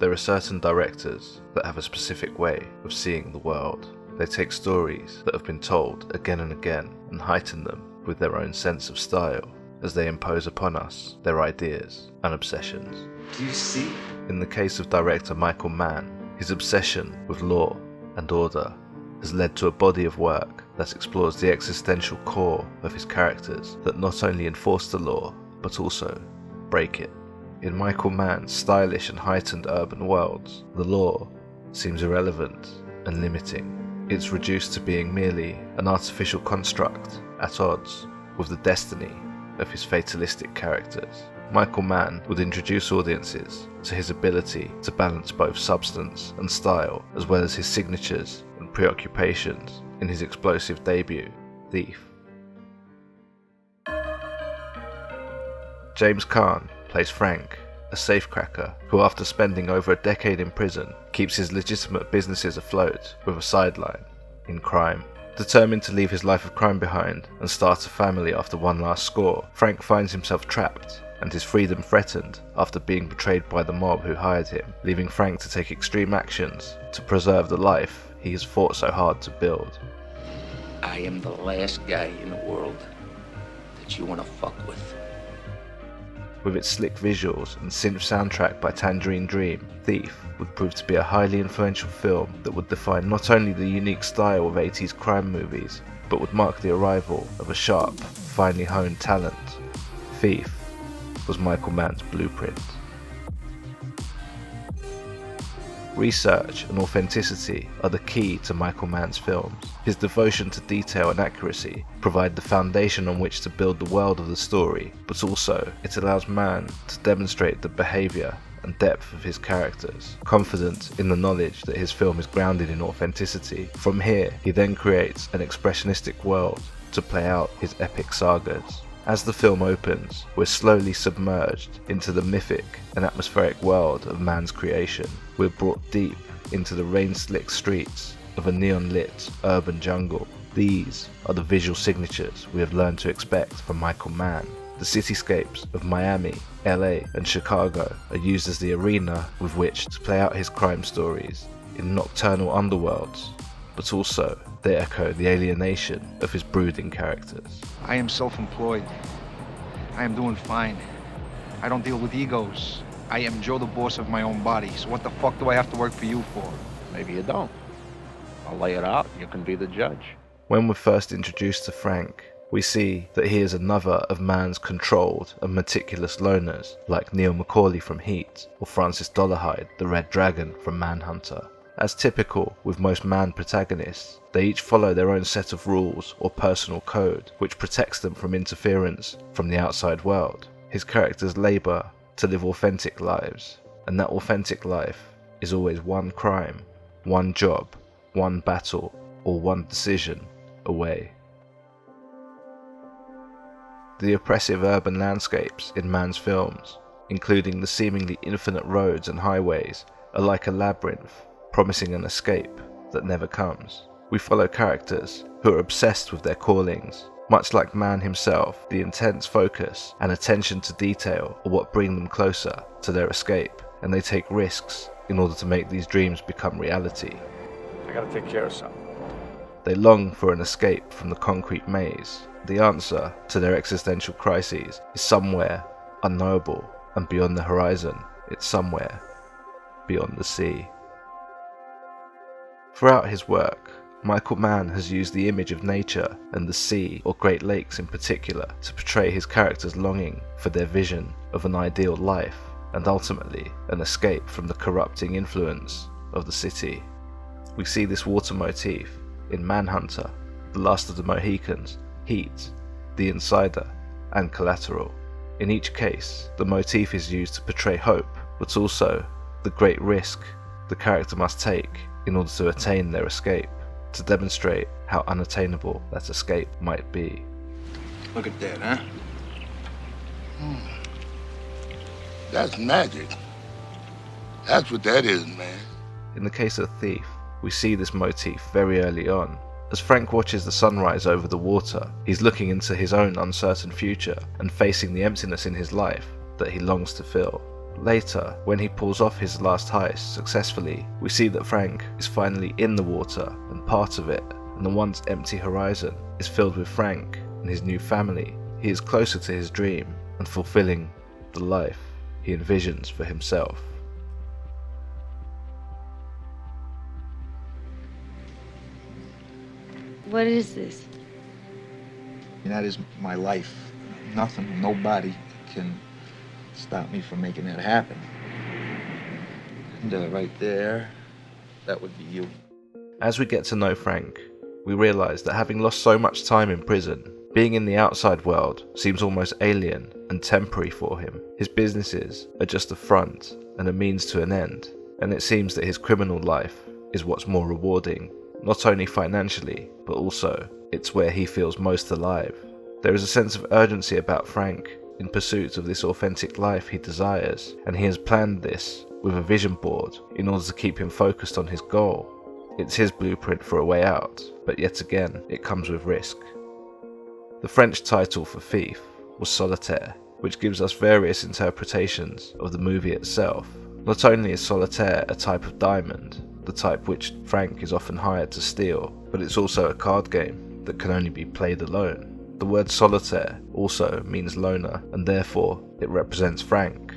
There are certain directors that have a specific way of seeing the world. They take stories that have been told again and again and heighten them with their own sense of style as they impose upon us their ideas and obsessions. Do you see? In the case of director Michael Mann, his obsession with law and order has led to a body of work that explores the existential core of his characters that not only enforce the law, but also break it. In Michael Mann's stylish and heightened urban worlds, the law seems irrelevant and limiting. It's reduced to being merely an artificial construct at odds with the destiny of his fatalistic characters. Michael Mann would introduce audiences to his ability to balance both substance and style, as well as his signatures and preoccupations in his explosive debut, Thief. James Caan plays Frank, a safecracker who, after spending over a decade in prison, keeps his legitimate businesses afloat with a sideline in crime. Determined to leave his life of crime behind and start a family after one last score, Frank finds himself trapped and his freedom threatened after being betrayed by the mob who hired him, leaving Frank to take extreme actions to preserve the life he has fought so hard to build. I am the last guy in the world that you want to fuck with. With its slick visuals and synth soundtrack by Tangerine Dream, Thief would prove to be a highly influential film that would define not only the unique style of 80s crime movies, but would mark the arrival of a sharp, finely honed talent. Thief was Michael Mann's blueprint. Research and authenticity are the key to Michael Mann's films. His devotion to detail and accuracy provide the foundation on which to build the world of the story, but also it allows Mann to demonstrate the behaviour and depth of his characters, confident in the knowledge that his film is grounded in authenticity. From here, he then creates an expressionistic world to play out his epic sagas. As the film opens, we're slowly submerged into the mythic and atmospheric world of Mann's creation. We're brought deep into the rain-slick streets of a neon-lit urban jungle. These are the visual signatures we have learned to expect from Michael Mann. The cityscapes of Miami, LA and Chicago are used as the arena with which to play out his crime stories in nocturnal underworlds, but also they echo the alienation of his brooding characters. I am self-employed. I am doing fine. I don't deal with egos. I am Joe, the boss of my own body, so what the fuck do I have to work for you for? Maybe you don't. I'll lay it out, you can be the judge. When we're first introduced to Frank, we see that he is another of Mann's controlled and meticulous loners, like Neil McCauley from Heat, or Francis Dolarhyde, the Red Dragon from Manhunter. As typical with most Mann protagonists, they each follow their own set of rules or personal code, which protects them from interference from the outside world. His characters labour to live authentic lives, and that authentic life is always one crime, one job, one battle, or one decision away. The oppressive urban landscapes in Mann's films, including the seemingly infinite roads and highways, are like a labyrinth, promising an escape that never comes. We follow characters who are obsessed with their callings. Much like Mann himself, the intense focus and attention to detail are what bring them closer to their escape, and they take risks in order to make these dreams become reality. I gotta take care of something. They long for an escape from the concrete maze. The answer to their existential crises is somewhere unknowable and beyond the horizon. It's somewhere beyond the sea. Throughout his work, Michael Mann has used the image of nature and the sea, or Great Lakes in particular, to portray his characters' longing for their vision of an ideal life and ultimately an escape from the corrupting influence of the city. We see this water motif in Manhunter, The Last of the Mohicans, Heat, The Insider, and Collateral. In each case, the motif is used to portray hope, but also the great risk the character must take in order to attain their escape, to demonstrate how unattainable that escape might be. Look at that, huh? That's magic. That's what that is, man. In the case of Thief, we see this motif very early on. As Frank watches the sunrise over the water, he's looking into his own uncertain future and facing the emptiness in his life that he longs to fill. Later, when he pulls off his last heist successfully, we see that Frank is finally in the water and part of it, and the once empty horizon is filled with Frank and his new family. He is closer to his dream and fulfilling the life he envisions for himself. What is this? That is my life. Nothing, nobody can stop me from making that happen. And right there, that would be you. As we get to know Frank, we realise that having lost so much time in prison, being in the outside world seems almost alien and temporary for him. His businesses are just a front and a means to an end, and it seems that his criminal life is what's more rewarding, not only financially, but also it's where he feels most alive. There is a sense of urgency about Frank in pursuit of this authentic life he desires, and he has planned this with a vision board in order to keep him focused on his goal. It's his blueprint for a way out, but yet again, it comes with risk. The French title for Thief was Solitaire, which gives us various interpretations of the movie itself. Not only is solitaire a type of diamond, the type which Frank is often hired to steal, but it's also a card game that can only be played alone. The word solitaire also means loner, and therefore it represents Frank.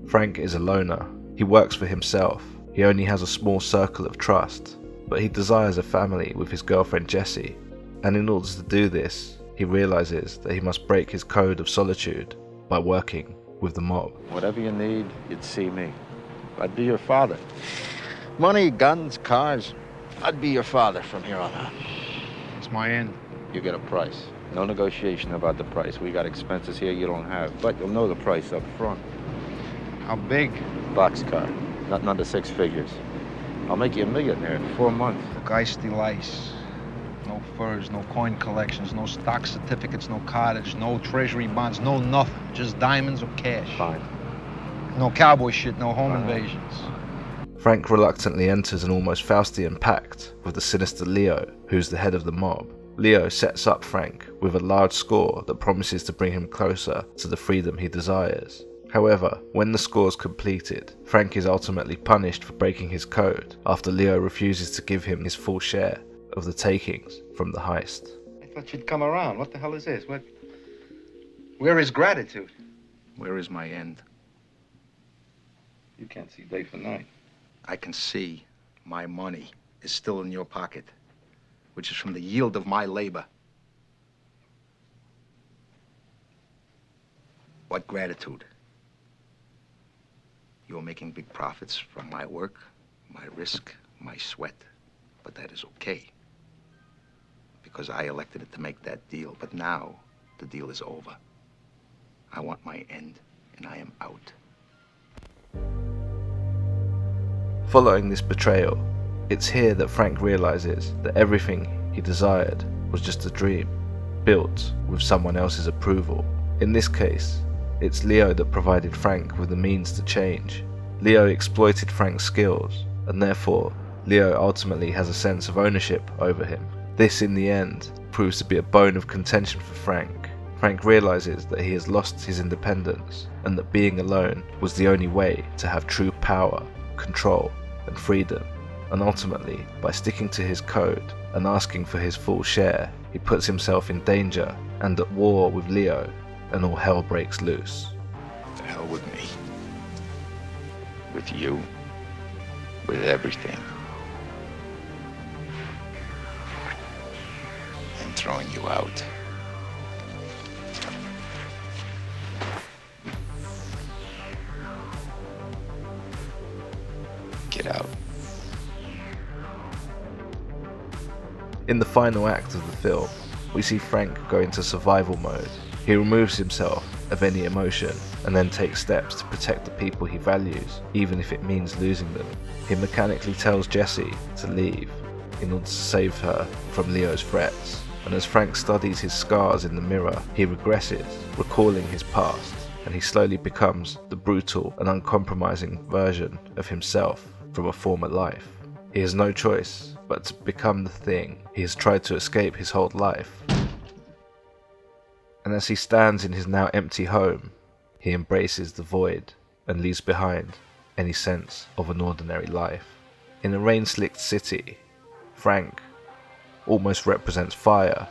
Frank is a loner. He works for himself. He only has a small circle of trust, but he desires a family with his girlfriend Jessie, and in order to do this, he realizes that he must break his code of solitude by working with the mob. Whatever you need, you'd see me. I'd be your father. Money, guns, cars. I'd be your father from here on out. It's my end. You get a price. No negotiation about the price. We got expenses here you don't have, but you'll know the price up front. How big? Boxcar. Nothing under 6 figures. I'll make you a millionaire in 4 months. Look, I steal ice. No furs, no coin collections, no stock certificates, no cottage, no treasury bonds, no nothing. Just diamonds or cash. Fine. No cowboy shit, no home invasions. Frank reluctantly enters an almost Faustian pact with the sinister Leo, who's the head of the mob. Leo sets up Frank with a large score that promises to bring him closer to the freedom he desires. However, when the score is completed, Frank is ultimately punished for breaking his code after Leo refuses to give him his full share of the takings from the heist. I thought you'd come around. What the hell is this? Where is gratitude? Where is my end? You can't see day for night. I can see my money is still in your pocket, which is from the yield of my labor. What gratitude? You're making big profits from my work, my risk, my sweat. But that is okay, because I elected it to make that deal. But now the deal is over. I want my end, and I am out. Following this betrayal, it's here that Frank realizes that everything he desired was just a dream, built with someone else's approval. In this case, it's Leo that provided Frank with the means to change. Leo exploited Frank's skills, and therefore, Leo ultimately has a sense of ownership over him. This, in the end, proves to be a bone of contention for Frank. Frank realizes that he has lost his independence, and that being alone was the only way to have true power, control, and freedom. And ultimately, by sticking to his code and asking for his full share, he puts himself in danger and at war with Leo, and all hell breaks loose. The hell with me. With you. With everything. I'm throwing you out. Get out. In the final act of the film, we see Frank go into survival mode. He removes himself of any emotion and then takes steps to protect the people he values, even if it means losing them. He mechanically tells Jessie to leave in order to save her from Leo's threats, and as Frank studies his scars in the mirror, he regresses, recalling his past, and he slowly becomes the brutal and uncompromising version of himself from a former life. He has no choice but to become the thing he has tried to escape his whole life. And as he stands in his now empty home, he embraces the void and leaves behind any sense of an ordinary life. In a rain-slicked city, Frank almost represents fire.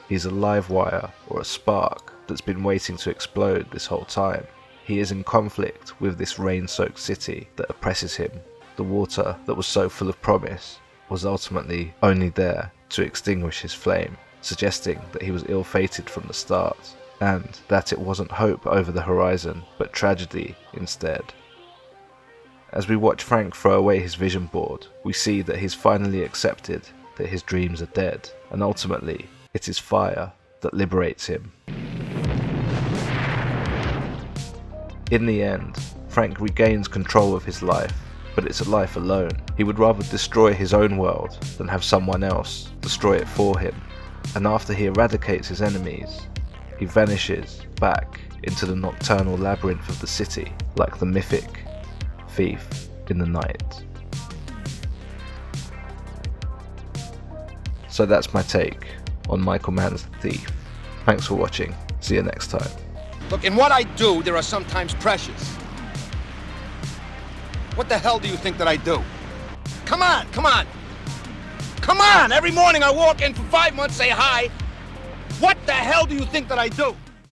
He's a live wire or a spark that's been waiting to explode this whole time. He is in conflict with this rain-soaked city that oppresses him. The water that was so full of promise was ultimately only there to extinguish his flame, suggesting that he was ill-fated from the start, and that it wasn't hope over the horizon, but tragedy instead. As we watch Frank throw away his vision board, we see that he's finally accepted that his dreams are dead, and ultimately, it is fire that liberates him. In the end, Frank regains control of his life, but it's a life alone. He would rather destroy his own world than have someone else destroy it for him. And after he eradicates his enemies, he vanishes back into the nocturnal labyrinth of the city, like the mythic thief in the night. So that's my take on Michael Mann's The Thief. Thanks for watching. See you next time. Look, in what I do, there are sometimes pressures. What the hell do you think that I do? Come on, come on. Come on! Every morning I walk in for 5 months, say hi. What the hell do you think that I do?